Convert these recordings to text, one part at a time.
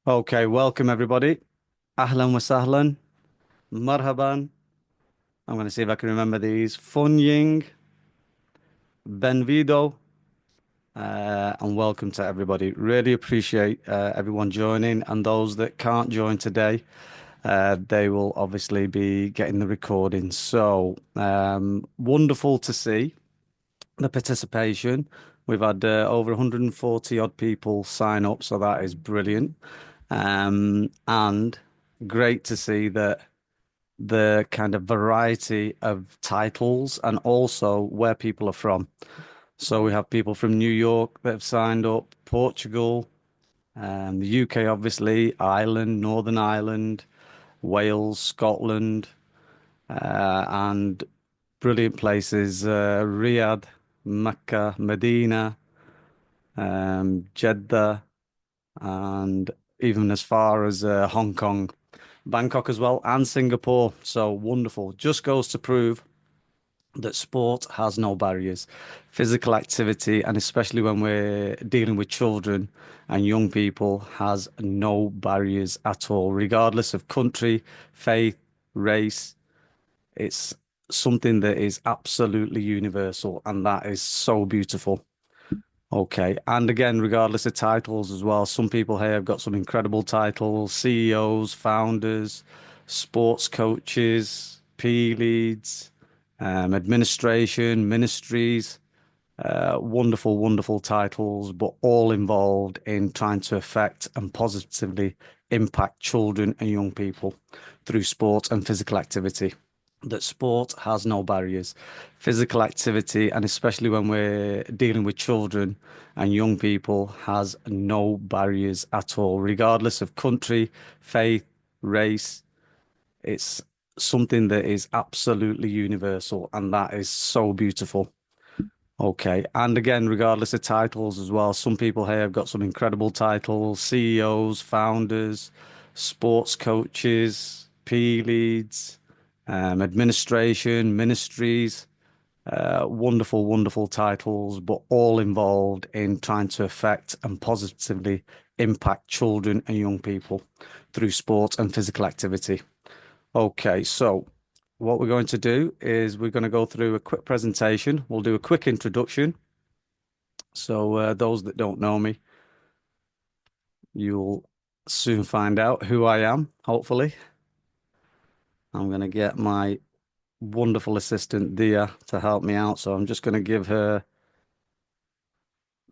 Okay, welcome everybody. Ahlan wa sahlan, marhaban. I'm going to see if I can remember these. Funying, benvido, and welcome to everybody. Really appreciate everyone joining, and those that can't join today, they will obviously be getting the recording. So, wonderful to see the participation. We've had over 140 odd people sign up, so that is brilliant. And great to see that the kind of variety of titles and also where people are from. So we have people from New York that have signed up, Portugal, the UK, obviously, Ireland, Northern Ireland, Wales, Scotland, and brilliant places, Riyadh, Mecca, Medina, Jeddah, and even as far as Hong Kong, Bangkok as well, and Singapore. So wonderful. Just goes to prove that sport has no barriers. Physical activity, and especially when we're dealing with children and young people, has no barriers at all, regardless of country, faith, race. It's something that is absolutely universal, and that is so beautiful. Okay. And again, regardless of titles as well, some people here have got some incredible titles: CEOs, founders, sports coaches, P leads, administration, ministries. Wonderful, wonderful titles, but all involved in trying to affect and positively impact children and young people through sport and physical activity. That sport has no barriers. Physical activity, and especially when we're dealing with children and young people, has no barriers at all, regardless of country, faith, race. It's something that is absolutely universal, and that is so beautiful. Okay. And again, regardless of titles as well, some people here have got some incredible titles: CEOs, founders, sports coaches, P leads, administration, ministries. Wonderful, wonderful titles, but all involved in trying to affect and positively impact children and young people through sport and physical activity. Okay, so what we're going to do is we're going to go through a quick presentation. We'll do a quick introduction. So, those that don't know me, you'll soon find out who I am, hopefully. I'm going to get my wonderful assistant, Dia, to help me out. So, I'm just going to give her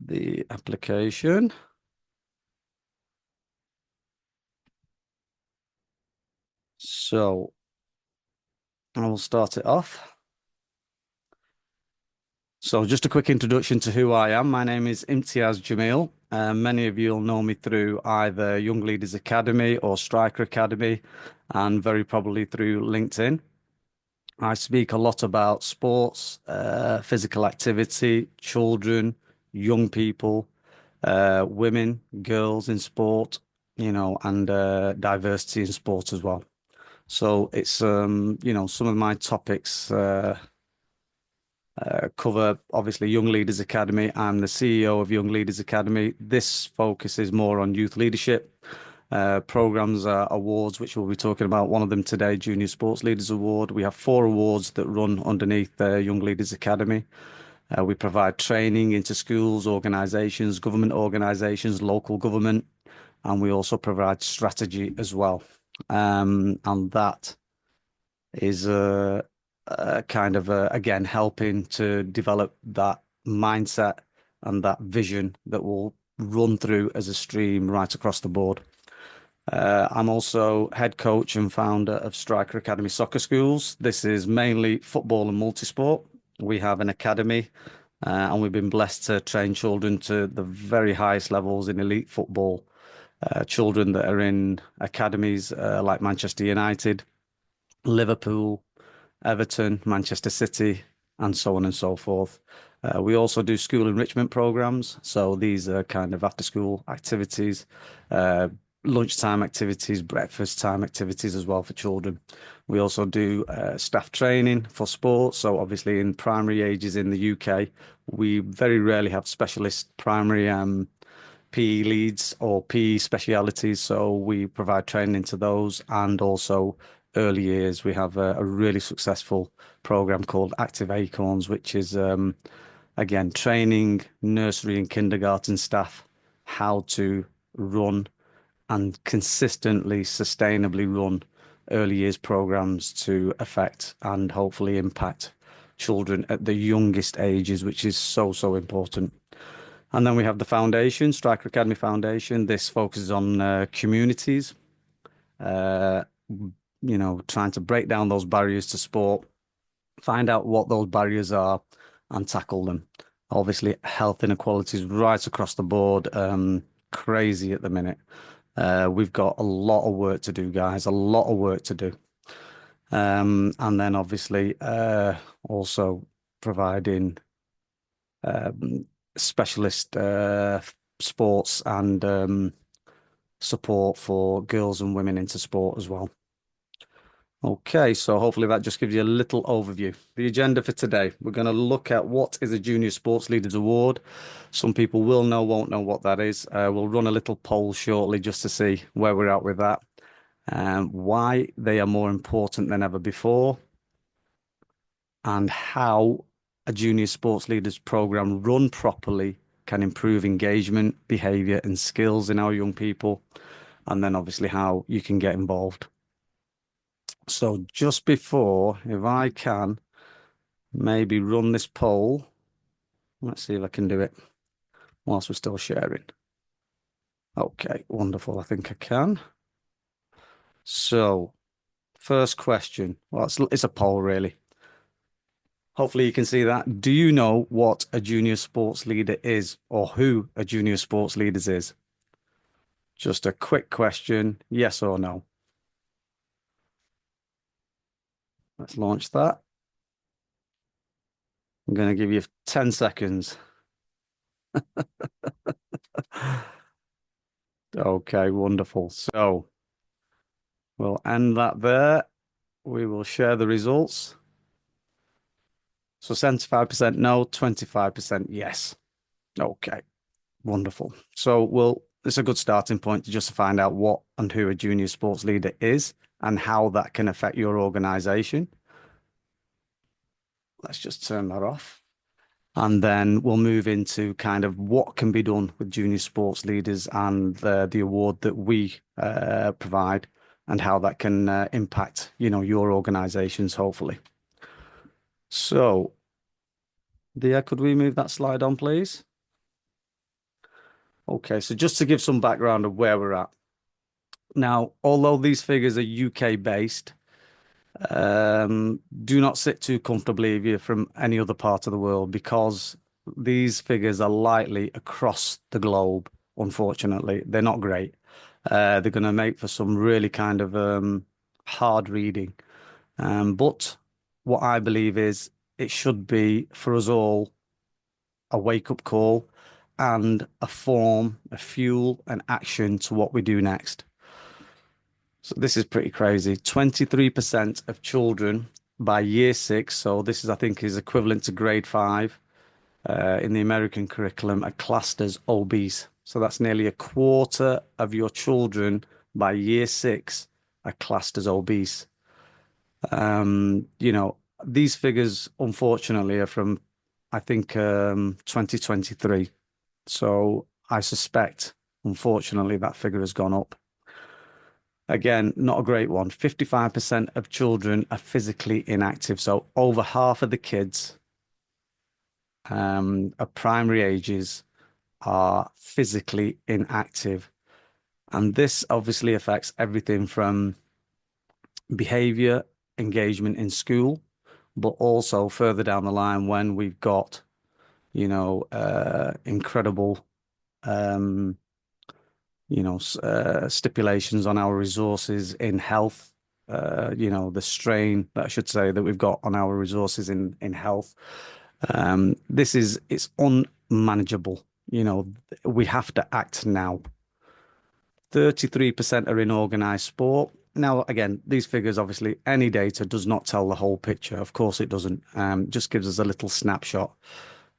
the application. So, I will start it off. So, just a quick introduction to who I am. My name is Imtiaz Jamil. Many of you will know me through either Young Leaders Academy or Striker Academy, and very probably through LinkedIn. I speak a lot about sports, physical activity, children, young people, women, girls in sport, and diversity in sport as well. So it's some of my topics cover obviously Young Leaders Academy. I'm the CEO of Young Leaders Academy. This focuses more on youth leadership programs, awards, which we'll be talking about. One of them today, Junior Sports Leaders Award. We have four awards that run underneath the Young Leaders Academy. We provide training into schools, organizations, government organizations, local government, and we also provide strategy as well. And that is kind of again helping to develop that mindset and that vision that will run through as a stream right across the board. I'm also head coach and founder of Striker Academy Soccer Schools. This is mainly football and multisport. We have an academy, and we've been blessed to train children to the very highest levels in elite football. Children that are in academies like Manchester United, Liverpool, Everton, Manchester City, and so on and so forth. We also do school enrichment programs. So these are kind of after school activities, uh, lunchtime activities, breakfast time activities as well for children. We also do staff training for sports. So obviously in primary ages in the UK, we very rarely have specialist primary PE leads or PE specialities, so we provide training into those, and also early years. We have a really successful program called Active Acorns, which is again training nursery and kindergarten staff how to run and consistently, sustainably run early years programs to affect and hopefully impact children at the youngest ages, which is so, so important. And then we have the foundation, Striker Academy Foundation. This focuses on communities, uh, trying to break down those barriers to sport, find out what those barriers are, and tackle them. Obviously, health inequalities right across the board, crazy at the minute. We've got a lot of work to do, guys, a lot of work to do. And then obviously, also providing specialist sports and support for girls and women into sport as well. Okay, so hopefully that just gives you a little overview. The agenda for today, we're going to look at what is a Junior Sports Leaders Award. Some people will know, won't know what that is. We'll run a little poll shortly just to see where we're at with that, why they are more important than ever before, and how a Junior Sports Leaders program run properly can improve engagement, behavior, and skills in our young people, and then obviously how you can get involved. So just before, if I can maybe run this poll, let's see if I can do it whilst we're still sharing. Okay, wonderful. I think I can. So, first question. Well, it's a poll, really. Hopefully you can see that. Do you know what a junior sports leader is, or who a junior sports leaders is? Just a quick question, yes or no. Let's launch that. I'm going to give you 10 seconds. Okay, wonderful. So we'll end that there. We will share the results. So 75% no, 25% yes. Okay, wonderful. So it's a good starting point to just find out what and who a junior sports leader is and how that can affect your organization. Let's just turn that off. And then we'll move into kind of what can be done with junior sports leaders and the award that we provide and how that can impact, your organizations, hopefully. So, Dia, could we move that slide on, please? Okay, so just to give some background of where we're at. Now, although these figures are UK based, do not sit too comfortably if you're from any other part of the world because these figures are likely across the globe, unfortunately. They're not great. They're going to make for some really kind of hard reading. But what I believe is it should be for us all a wake-up call and a form, a fuel, an action to what we do next. So this is pretty crazy. 23% of children by year 6, so this is, I think, is equivalent to grade 5 in the American curriculum, are classed as obese. So that's nearly a quarter of your children by year 6 are classed as obese. These figures, unfortunately, are from, I think, 2023. So I suspect, unfortunately, that figure has gone up. Again, not a great one. 55% of children are physically inactive. So over half of the kids of primary ages are physically inactive. And this obviously affects everything from behavior, engagement in school, but also further down the line when we've got, incredible stipulations on our resources in health, the strain that I should say that we've got on our resources in health. It's unmanageable. We have to act now. 33% are in organized sport. Now, again, these figures, obviously, any data does not tell the whole picture. Of course, it doesn't. Just gives us a little snapshot.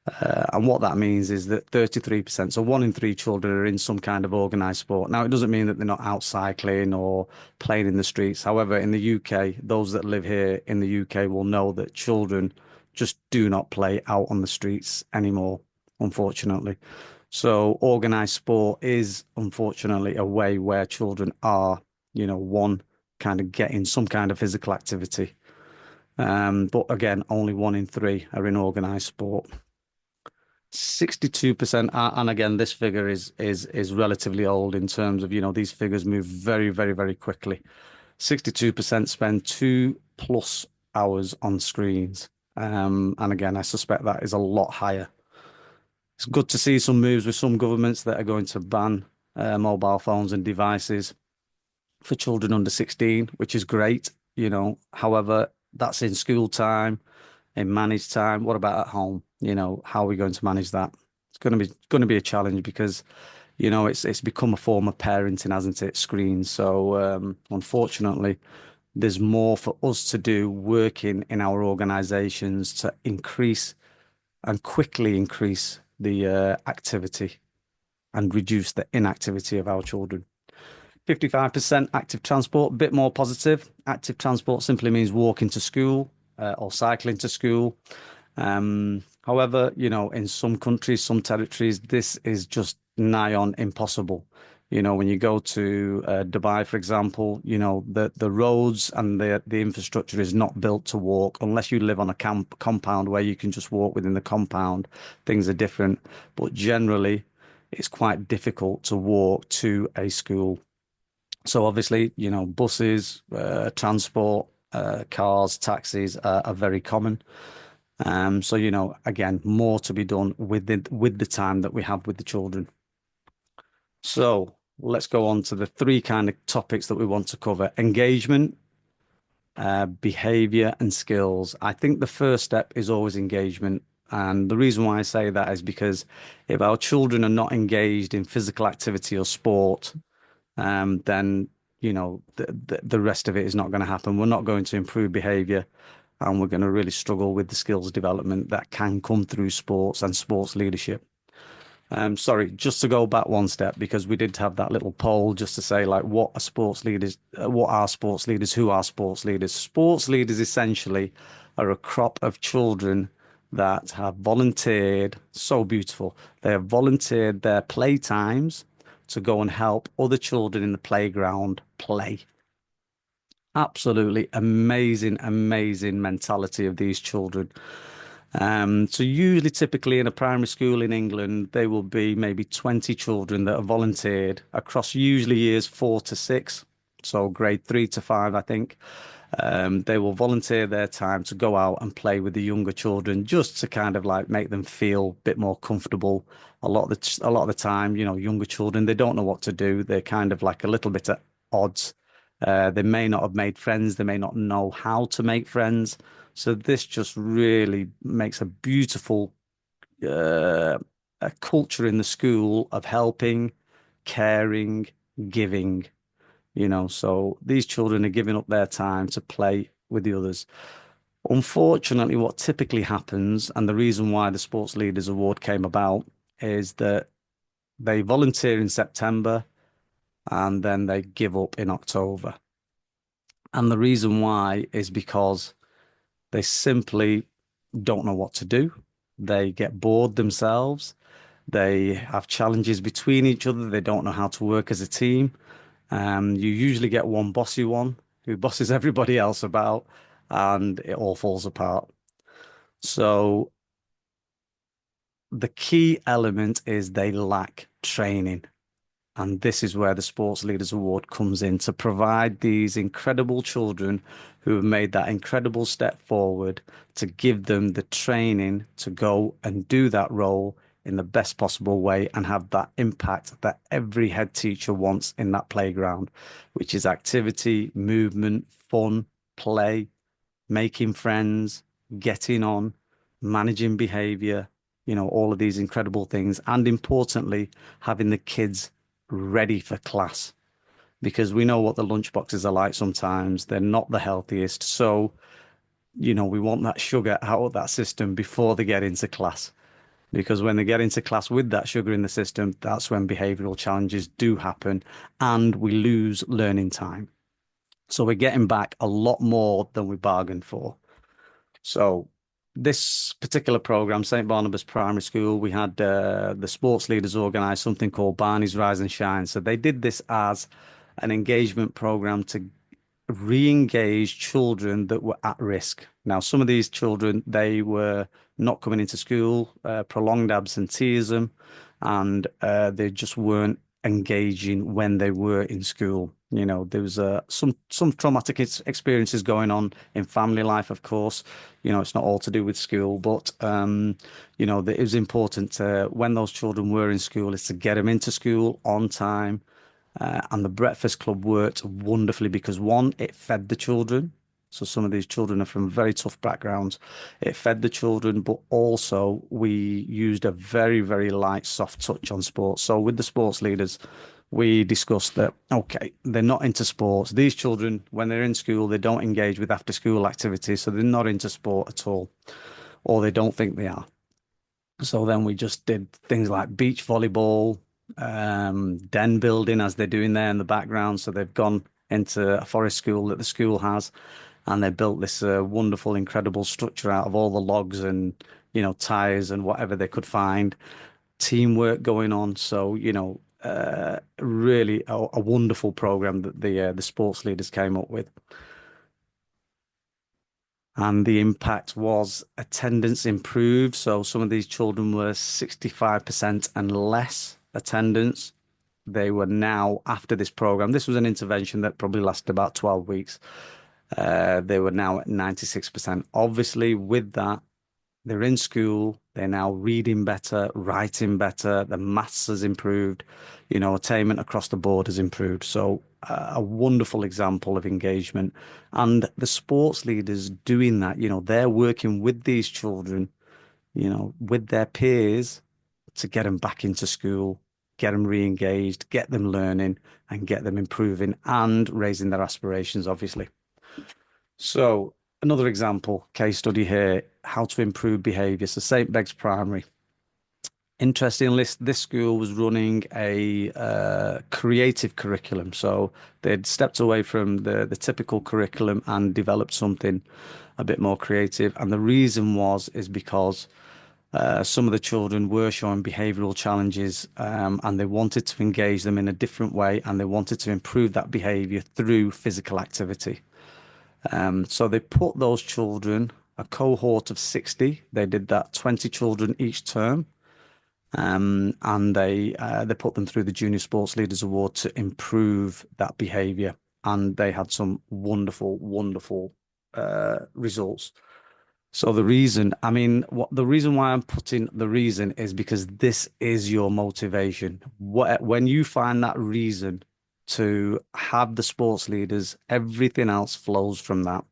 And what that means is that 33%, so one in three children are in some kind of organised sport. Now, it doesn't mean that they're not out cycling or playing in the streets. However, in the UK, those that live here in the UK will know that children just do not play out on the streets anymore, unfortunately. So, organised sport is unfortunately a way where children are, one, kind of getting some kind of physical activity. But again, only one in three are in organised sport. 62%, and again, this figure is relatively old in terms of, these figures move very, very, very quickly. 62% spend 2+ hours on screens. And again, I suspect that is a lot higher. It's good to see some moves with some governments that are going to ban mobile phones and devices for children under 16, which is great, However, that's in school time, in managed time. What about at home? How are we going to manage that? It's going to be a challenge because, it's become a form of parenting, hasn't it? Screens. So unfortunately, there's more for us to do working in our organizations to increase and quickly increase the activity and reduce the inactivity of our children. 55% active transport, a bit more positive. Active transport simply means walking to school or cycling to school. However, in some countries, some territories, this is just nigh on impossible. When you go to Dubai, for example, the roads and the infrastructure is not built to walk unless you live on a compound where you can just walk within the compound. Things are different, but generally, it's quite difficult to walk to a school. So obviously, buses, transport, cars, taxis are very common. So, again, more to be done with the time that we have with the children. So let's go on to the three kind of topics that we want to cover: engagement, behavior, and skills. I think the first step is always engagement. And the reason why I say that is because if our children are not engaged in physical activity or sport, then the rest of it is not going to happen. We're not going to improve behavior, and we're going to really struggle with the skills development that can come through sports and sports leadership. Sorry, just to go back one step, because we did have that little poll just to say, like, what are sports leaders? What are sports leaders? Who are sports leaders? Sports leaders essentially are a crop of children that have volunteered. So beautiful. They have volunteered their playtimes to go and help other children in the playground play. Absolutely amazing, amazing mentality of these children. So usually, typically in a primary school in England, there will be maybe 20 children that are volunteered across usually years 4 to 6, so grade 3 to 5, I think. They will volunteer their time to go out and play with the younger children, just to kind of like make them feel a bit more comfortable. A lot of the time, younger children, they don't know what to do. They're kind of like a little bit at odds. They may not have made friends. They may not know how to make friends. So this just really makes a beautiful a culture in the school of helping, caring, giving. So these children are giving up their time to play with the others. Unfortunately, what typically happens, and the reason why the Sports Leaders Award came about, is that they volunteer in September and then they give up in October. And the reason why is because they simply don't know what to do. They get bored themselves. They have challenges between each other. They don't know how to work as a team. You usually get one bossy one who bosses everybody else about, and it all falls apart. So the key element is they lack training. And this is where the Sports Leaders Award comes in, to provide these incredible children who have made that incredible step forward, to give them the training to go and do that role in the best possible way and have that impact that every head teacher wants in that playground, which is activity, movement, fun, play, making friends, getting on, managing behavior, all of these incredible things. And importantly, having the kids ready for class, because we know what the lunchboxes are like sometimes. They're not the healthiest. So, we want that sugar out of that system before they get into class. because when they get into class with that sugar in the system, that's when behavioral challenges do happen and we lose learning time. So we're getting back a lot more than we bargained for. So this particular program, St. Barnabas Primary School, we had the sports leaders organise something called Barney's Rise and Shine. So they did this as an engagement program to re-engage children that were at risk. Now, some of these children, they were not coming into school, prolonged absenteeism, and they just weren't engaging when they were in school. You know, there was some traumatic experiences going on in family life, of course. You know, it's not all to do with school, but you know, it was important when those children were in school is to get them into school on time, and the Breakfast Club worked wonderfully because one, it fed the children. So some of these children are from very tough backgrounds. It fed the children, but also we used a very, very light, soft touch on sports. So with the sports leaders, we discussed that, okay, they're not into sports. These children, when they're in school, they don't engage with after school activities. So they're not into sport at all, or they don't think they are. So then we just did things like beach volleyball, den building as they're doing there in the background. So they've gone into a forest school that the school has, and they built this wonderful, incredible structure out of all the logs and, you know, tires and whatever they could find. Teamwork going on. So, you know, really a wonderful program that the sports leaders came up with. And the impact was attendance improved. So some of these children were 65% and less attendance. They were now, after this program, this was an intervention that probably lasted about 12 weeks. They were now at 96%. Obviously, with that, they're in school, they're now reading better, writing better, the maths has improved, you know, attainment across the board has improved. So, a wonderful example of engagement. And the sports leaders doing that, you know, they're working with these children, you know, with their peers to get them back into school, get them re-engaged, get them learning, and get them improving and raising their aspirations, obviously. So, another example, case study here, how to improve behaviour. So, St. Begg's Primary. Interestingly, this school was running a creative curriculum. So, they'd stepped away from the typical curriculum and developed something a bit more creative. And the reason is because some of the children were showing behavioural challenges, and they wanted to engage them in a different way, and they wanted to improve that behaviour through physical activity. So they put those children, a cohort of 60, they did that 20 children each term, and they put them through the Junior Sports Leaders Award to improve that behaviour, and they had some wonderful, wonderful results. So the reason, I mean, the reason why I'm putting the reason is because this is your motivation. When you find that reason to have the sports leaders, everything else flows from that.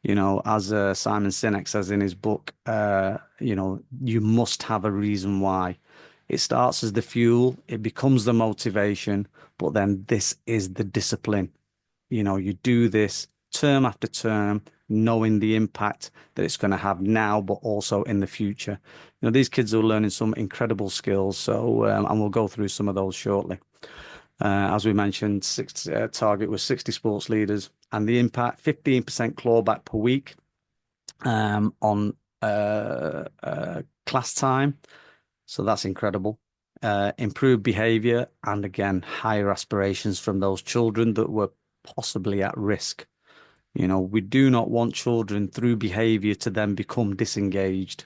You know, as Simon Sinek says in his book, you know, you must have a reason why. It starts as the fuel, it becomes the motivation, but then this is the discipline. You know, you do this term after term, knowing the impact that it's going to have now, but also in the future. You know, these kids are learning some incredible skills. So, and we'll go through some of those shortly. As we mentioned, target was 60 sports leaders, and the impact 15% clawback per week on class time. So that's incredible. Improved behavior, and again, higher aspirations from those children that were possibly at risk. You know, we do not want children through behavior to then become disengaged.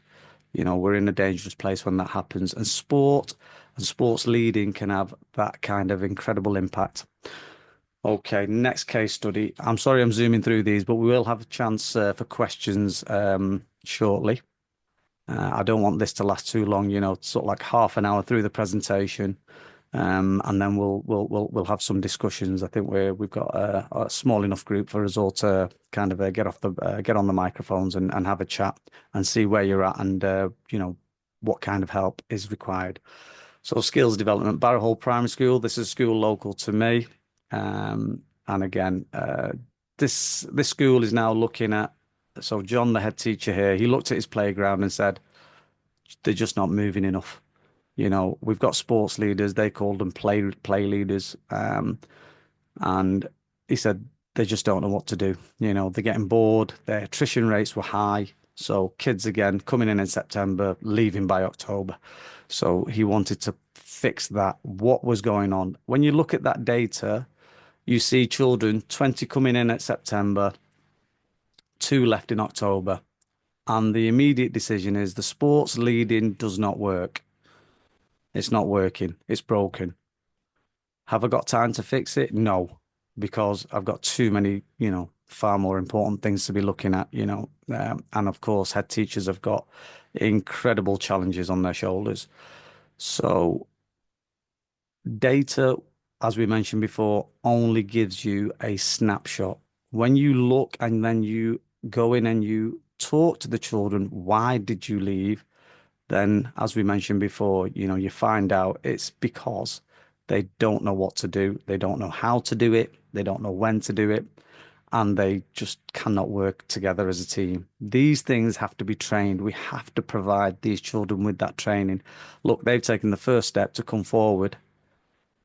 You know, we're in a dangerous place when that happens. And sport and sports leading can have that kind of incredible impact. Okay, next case study. I'm sorry I'm zooming through these, but we will have a chance for questions shortly. I don't want this to last too long, you know, sort of like half an hour through the presentation. And then we'll have some discussions. I think we've got a small enough group for us all to kind of get on the microphones and have a chat and see where you're at and you know what kind of help is required. So skills development, Barrow Primary School. This is a school local to me, and again, this school is now looking at. So John, the head teacher here, he looked at his playground and said, they're just not moving enough. You know, we've got sports leaders, they called them play leaders. And he said they just don't know what to do. You know, they're getting bored, their attrition rates were high. So kids again coming in September, leaving by October. So he wanted to fix that. What was going on? When you look at that data, you see children 20 coming in at September, two left in October. And the immediate decision is the sports leading does not work. It's not working. It's broken. Have I got time to fix it? No, because I've got too many, far more important things to be looking at, and of course, head teachers have got incredible challenges on their shoulders. So, data, as we mentioned before, only gives you a snapshot. When you look and then you go in and you talk to the children, why did you leave? Then, as we mentioned before, you find out it's because they don't know what to do. They don't know how to do it. They don't know when to do it. And they just cannot work together as a team. These things have to be trained. We have to provide these children with that training. Look, they've taken the first step to come forward,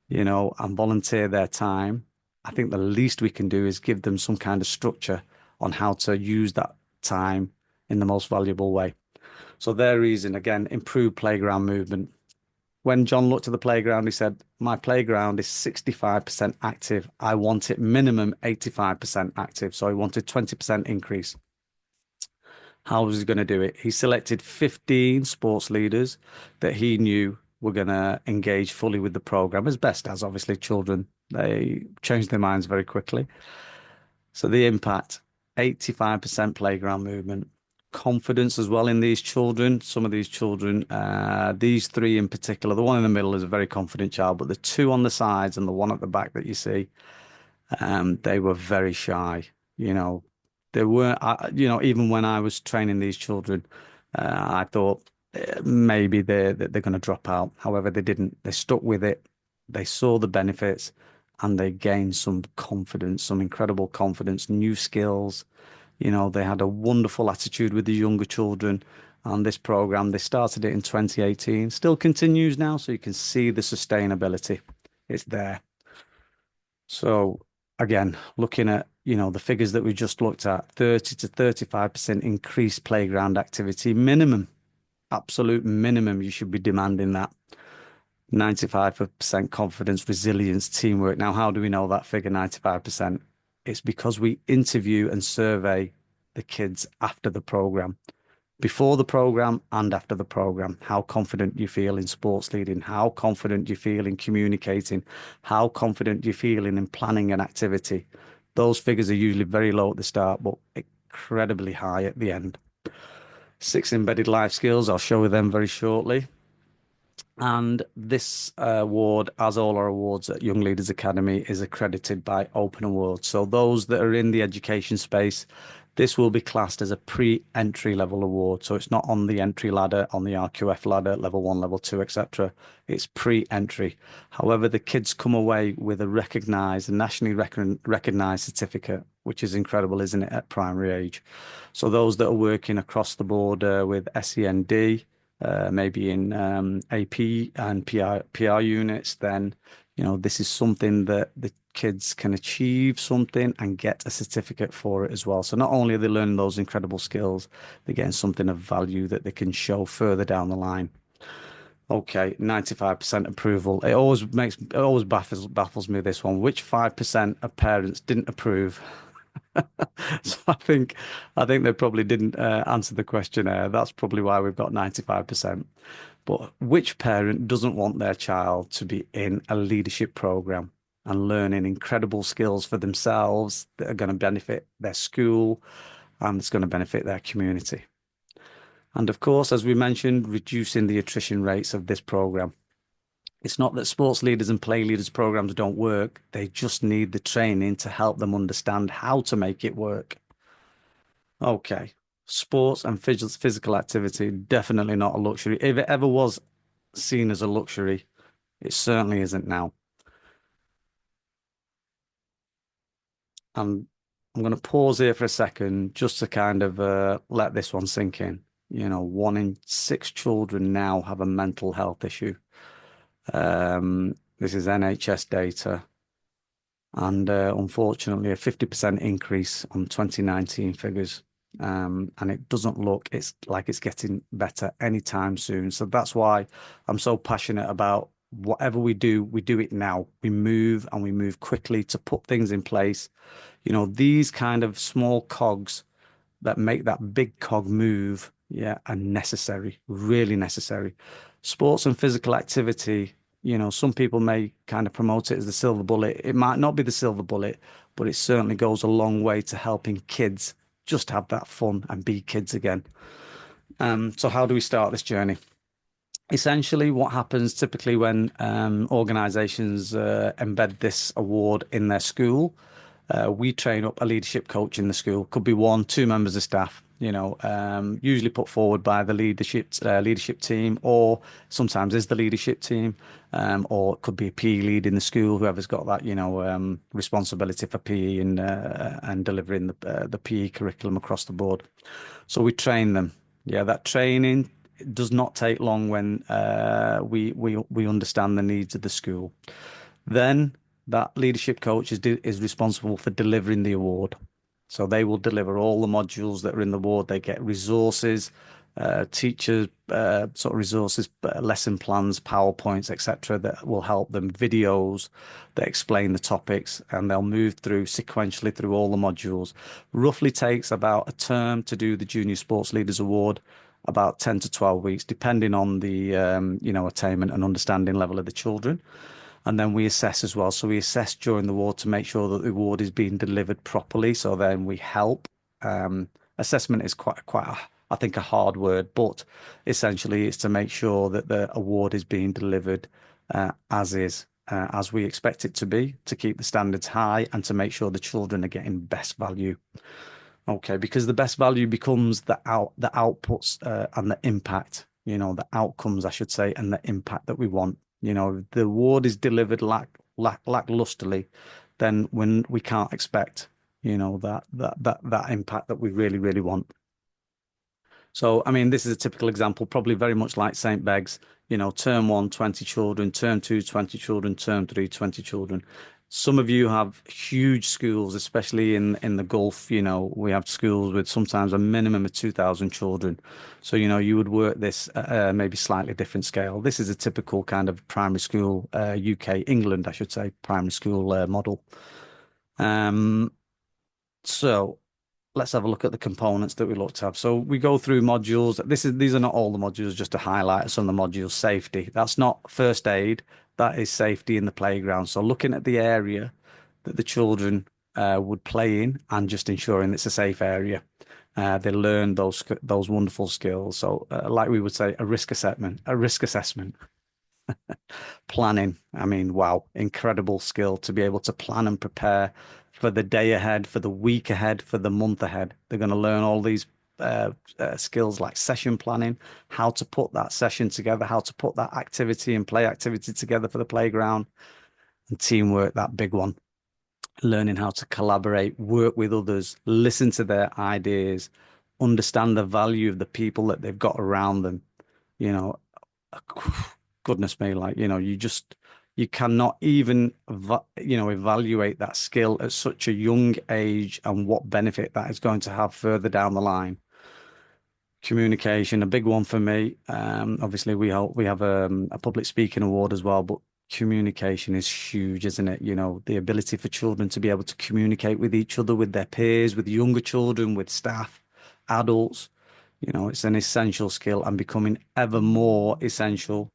and volunteer their time. I think the least we can do is give them some kind of structure on how to use that time in the most valuable way. So their reason, again, improved playground movement. When John looked at the playground, he said, my playground is 65% active. I want it minimum 85% active. So he wanted 20% increase. How was he going to do it? He selected 15 sports leaders that he knew were going to engage fully with the program, as best as obviously children. They change their minds very quickly. So the impact, 85% playground movement, confidence as well in these children. Some of these children, these three in particular, the one in the middle is a very confident child, but the two on the sides and the one at the back that you see, they were very shy. You know, they weren't, even when I was training these children, I thought maybe they're going to drop out. However, they didn't. They stuck with it. They saw the benefits and they gained some confidence, some incredible confidence, new skills. They had a wonderful attitude with the younger children. And this program, they started it in 2018, still continues now. So you can see the sustainability. It's there. So again, looking at, the figures that we just looked at, 30 to 35% increased playground activity minimum, absolute minimum. You should be demanding that. 95% confidence, resilience, teamwork. Now, how do we know that figure 95%? It's because we interview and survey the kids after the program, before the program and after the program. How confident you feel in sports leading, how confident you feel in communicating, how confident you feel in planning an activity. Those figures are usually very low at the start, but incredibly high at the end. 6 embedded life skills, I'll show you them very shortly. And this award, as all our awards at Young Leaders Academy, is accredited by Open Awards. So those that are in the education space, this will be classed as a pre-entry level award. So it's not on the entry ladder, on the RQF ladder, level 1, level 2, etc. It's pre-entry. However, the kids come away with a recognized, a nationally recognized certificate, which is incredible, isn't it, at primary age? So those that are working across the board with SEND, maybe in AP and PR units, then this is something that the kids can achieve something and get a certificate for it as well. So not only are they learning those incredible skills, they're getting something of value that they can show further down the line. Okay, 95% approval. It always baffles me, this one. Which 5% of parents didn't approve? So I think they probably didn't answer the questionnaire. That's probably why we've got 95%. But which parent doesn't want their child to be in a leadership program and learning incredible skills for themselves that are going to benefit their school and it's going to benefit their community? And of course, as we mentioned, reducing the attrition rates of this program. It's not that sports leaders and play leaders programs don't work. They just need the training to help them understand how to make it work. Okay. Sports and physical activity, definitely not a luxury. If it ever was seen as a luxury, it certainly isn't now. And I'm going to pause here for a second just to kind of let this one sink in. one in six children now have a mental health issue. This is NHS data, and unfortunately, a 50% increase on 2019 figures. And it doesn't look it's like it's getting better anytime soon. So that's why I'm so passionate about whatever we do it now. We move and we move quickly to put things in place. These kind of small cogs that make that big cog move, yeah, are necessary, really necessary. Sports and physical activity, some people may kind of promote it as the silver bullet. It might not be the silver bullet, but it certainly goes a long way to helping kids just have that fun and be kids again. So how do we start this journey? Essentially, what happens typically when organizations embed this award in their school, we train up a leadership coach in the school. Could be one, two members of staff, usually put forward by the leadership team, or sometimes is the leadership team, or it could be a PE lead in the school, whoever's got that, responsibility for PE and delivering the PE curriculum across the board. So we train them. Yeah, that training does not take long when we understand the needs of the school. Then that leadership coach is responsible for delivering the award. So they will deliver all the modules that are in the award. They get resources, teachers, sort of resources, lesson plans, PowerPoints, etc., that will help them, videos that explain the topics, and they'll move through sequentially through all the modules. Roughly takes about a term to do the Junior Sports Leaders Award, about 10 to 12 weeks, depending on the attainment and understanding level of the children. And then we assess as well. So we assess during the award to make sure that the award is being delivered properly. So then we help. Assessment is I think, a hard word, but essentially it's to make sure that the award is being delivered as we expect it to be, to keep the standards high and to make sure the children are getting best value. Okay, because the best value becomes the outputs and the impact, the outcomes, I should say, and the impact that we want. If the award is delivered lacklusterly, then when we can't expect, that impact that we really, really want. So, I mean, this is a typical example, probably very much like St. Begg's, term one, 20 children, term two, 20 children, term three, 20 children. Some of you have huge schools, especially in the Gulf. We have schools with sometimes a minimum of 2,000 children. So, you would work this at a maybe slightly different scale. This is a typical kind of primary school, UK, England, I should say, primary school model. Um, so let's have a look at the components that we looked at. So we go through modules. These are not all the modules, just to highlight some of the modules. Safety. That's not first aid. That is safety in the playground. So looking at the area that the children would play in and just ensuring it's a safe area. They learn those wonderful skills. So like we would say, a risk assessment. Planning. I mean, wow, incredible skill to be able to plan and prepare for the day ahead, for the week ahead, for the month ahead. They're going to learn all these skills like session planning, how to put that session together, how to put that activity and play activity together for the playground, and teamwork, that big one. Learning how to collaborate, work with others, listen to their ideas, understand the value of the people that they've got around them. You know, goodness me, like, you cannot even evaluate that skill at such a young age and what benefit that is going to have further down the line. Communication, a big one for me. Obviously we have a public speaking award as well, but communication is huge, isn't it? The ability for children to be able to communicate with each other, with their peers, with younger children, with staff, adults. It's an essential skill and becoming ever more essential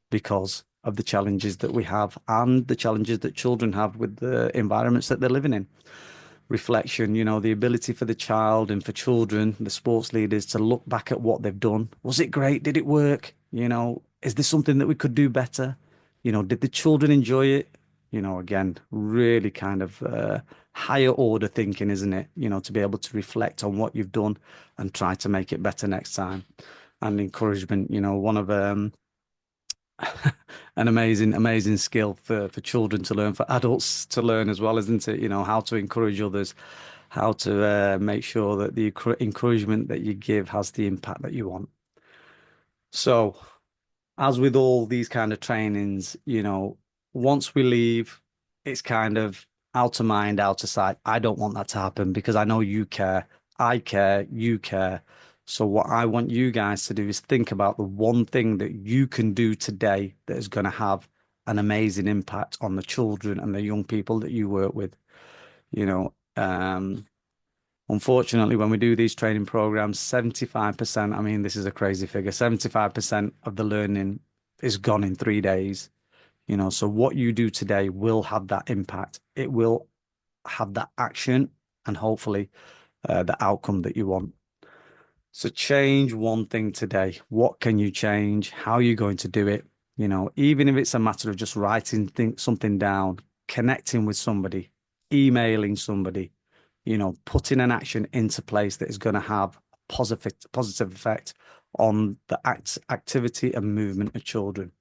because of the challenges that we have and the challenges that children have with the environments that they're living in. Reflection, the ability for the child and for children, the sports leaders, to look back at what they've done. Was it great? Did it work? Is there something that we could do better? Did the children enjoy it? Again, really kind of higher order thinking, isn't it? To be able to reflect on what you've done and try to make it better next time. And encouragement, one of an amazing skill for children to learn, for adults to learn as well, isn't it? How to encourage others, how to make sure that the encouragement that you give has the impact that you want. So, as with all these kind of trainings, once we leave, it's kind of out of mind, out of sight. I don't want that to happen because I know you care, you care. So what I want you guys to do is think about the one thing that you can do today that is going to have an amazing impact on the children and the young people that you work with. You know, Unfortunately, when we do these training programs, 75%, I mean, this is a crazy figure, 75% of the learning is gone in 3 days. So what you do today will have that impact. It will have that action and hopefully the outcome that you want. So change one thing today. What can you change? How are you going to do it? Even if it's a matter of just writing something down, connecting with somebody, emailing somebody, putting an action into place that is going to have a positive effect on the activity and movement of children.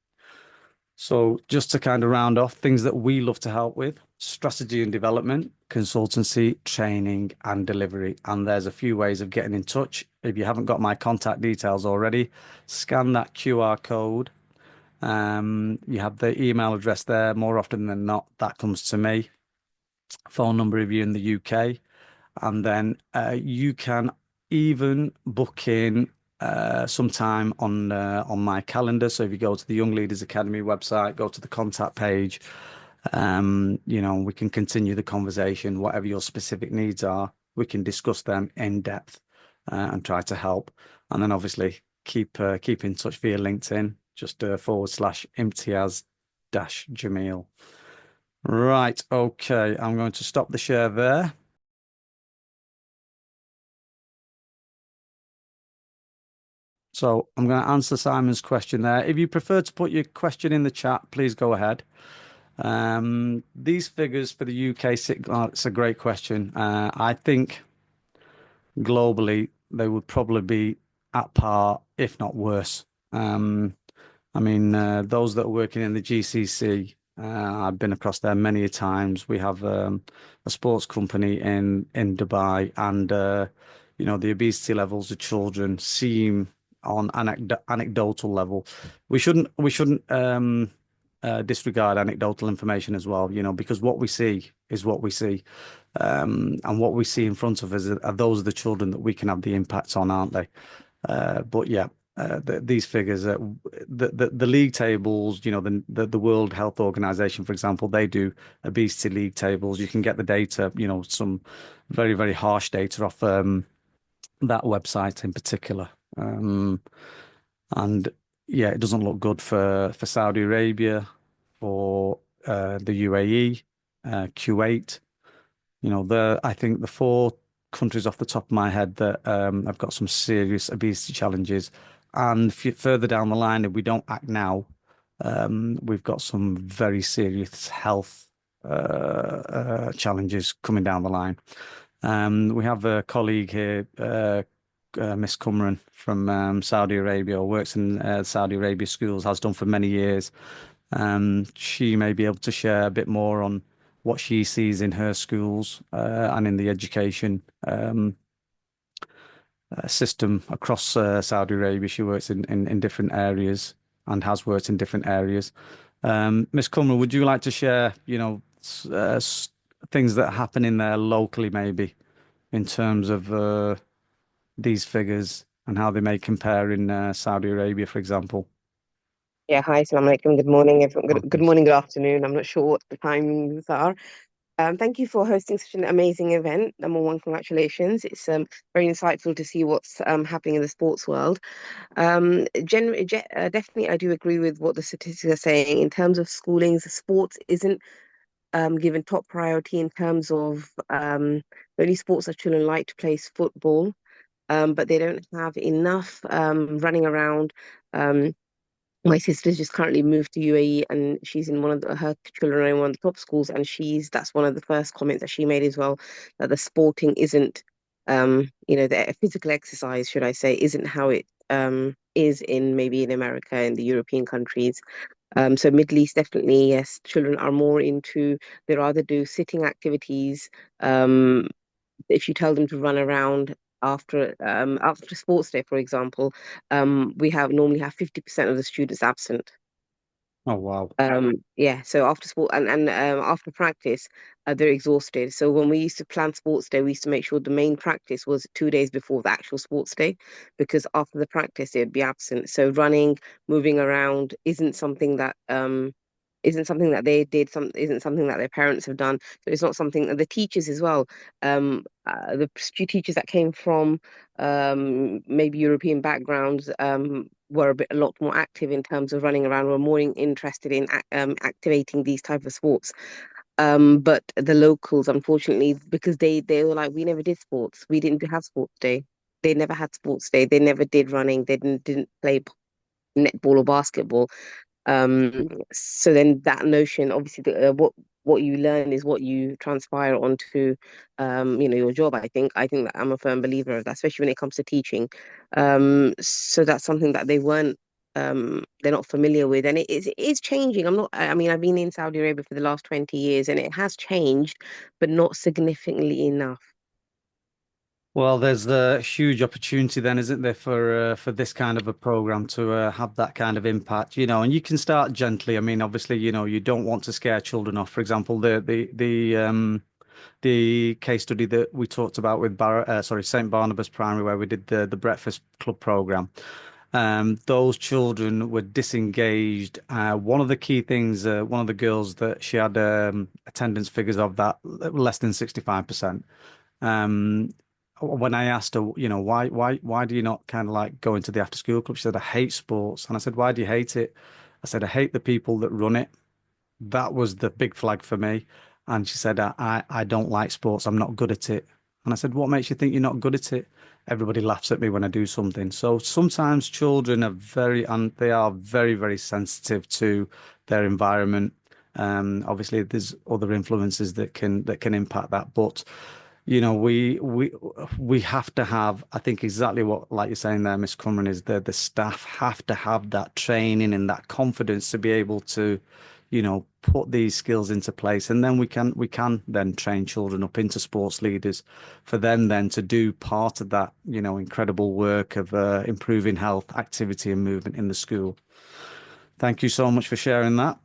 So just to kind of round off things that we love to help with, strategy and development, consultancy, training and delivery. And there's a few ways of getting in touch. If you haven't got my contact details already, scan that QR code. You have the email address there. More often than not, that comes to me. Phone number if you're in the UK. And then you can even book in sometime on my calendar. So if you go to the Young Leaders Academy website, go to the contact page, we can continue the conversation. Whatever your specific needs are, we can discuss them in depth and try to help. And then obviously keep in touch via LinkedIn, just /Imtiaz Jamil. Right, okay. I'm going to stop the share there. So I'm going to answer Simon's question there. If you prefer to put your question in the chat, please go ahead. These figures for the UK, it's a great question. I think globally they would probably be at par, if not worse. I mean, those that are working in the GCC, I've been across there many a times. We have a sports company in Dubai, and the obesity levels of children seem on anecdotal level. We shouldn't disregard anecdotal information as well, because what we see is what we see, and what we see in front of us are those are the children that we can have the impact on, aren't they? But yeah, these figures, the league tables, the World Health Organization, for example, they do obesity league tables. You can get the data, some very, very harsh data off that website in particular. And yeah, it doesn't look good for Saudi Arabia, for the UAE, Kuwait. I think the four countries off the top of my head that have got some serious obesity challenges. And further down the line, if we don't act now, we've got some very serious health challenges coming down the line. We have a colleague here, Miss Cumran from Saudi Arabia, works in Saudi Arabia schools, has done for many years. She may be able to share a bit more on what she sees in her schools and in the education system across Saudi Arabia. She works in different areas and has worked in different areas. Miss Cumran, would you like to share, things that happen in there locally, maybe in terms of these figures and how they may compare in Saudi Arabia, for example? Yeah, hi, Assalamu alaikum. Good morning, everyone. Good Welcome. morning, good afternoon. I'm not sure what the timings are. Thank you for hosting such an amazing event. Number one, congratulations. It's very insightful to see what's happening in the sports world. Definitely, I do agree with what the statistics are saying. In terms of schoolings, sports isn't given top priority in terms of the only sports that children like to play is football, but they don't have enough running around. My sister's just currently moved to UAE and she's in her children are in one of the top schools, and that's one of the first comments that she made as well, that the sporting isn't the physical exercise, should I say, isn't how it is in maybe in America and the European countries. So Middle East, definitely, yes, children are more into, they rather do sitting activities. If you tell them to run around, after sports day, for example, we have normally have 50% of the students absent. Oh, wow. Yeah, so after sport and after practice, they're exhausted. So when we used to plan sports day, we used to make sure the main practice was 2 days before the actual sports day, because after the practice they'd be absent. So running, moving around isn't something that they did, isn't something that their parents have done. So it's not something that the teachers as well, teachers that came from maybe European backgrounds, were a lot more active in terms of running around, were more interested in activating these type of sports. But the locals, unfortunately, because they were like, we never did sports, we didn't have sports day. They never had sports day. They never did running. They didn't play netball or basketball. So then that notion, obviously, what you learn is what you transpire onto, your job. I think that I'm a firm believer of that, especially when it comes to teaching. So that's something that they're not familiar with, and it is changing. I'm not. I mean, I've been in Saudi Arabia for the last 20 years, and it has changed, but not significantly enough. Well, there's the huge opportunity then, isn't there, for this kind of a program to have that kind of impact, and you can start gently. I mean, obviously, you don't want to scare children off. For example, the case study that we talked about with St. Barnabas Primary, where we did the Breakfast Club program. Those children were disengaged. One of the key things, one of the girls that she had attendance figures of that less than 65%. Um, when I asked her, why do you not kind of like go into the after school club? She said, I hate sports. And I said, why do you hate it? I said, I hate the people that run it. That was the big flag for me. And she said, I don't like sports. I'm not good at it. And I said, what makes you think you're not good at it? Everybody laughs at me when I do something. So sometimes children are and they are very, very sensitive to their environment. Obviously, there's other influences that can impact that, but we have to have, I think exactly what, like you're saying there, Miss Cumran, is the staff have to have that training and that confidence to be able to, put these skills into place, and then we can then train children up into sports leaders, for them then to do part of that, incredible work of improving health, activity, and movement in the school. Thank you so much for sharing that.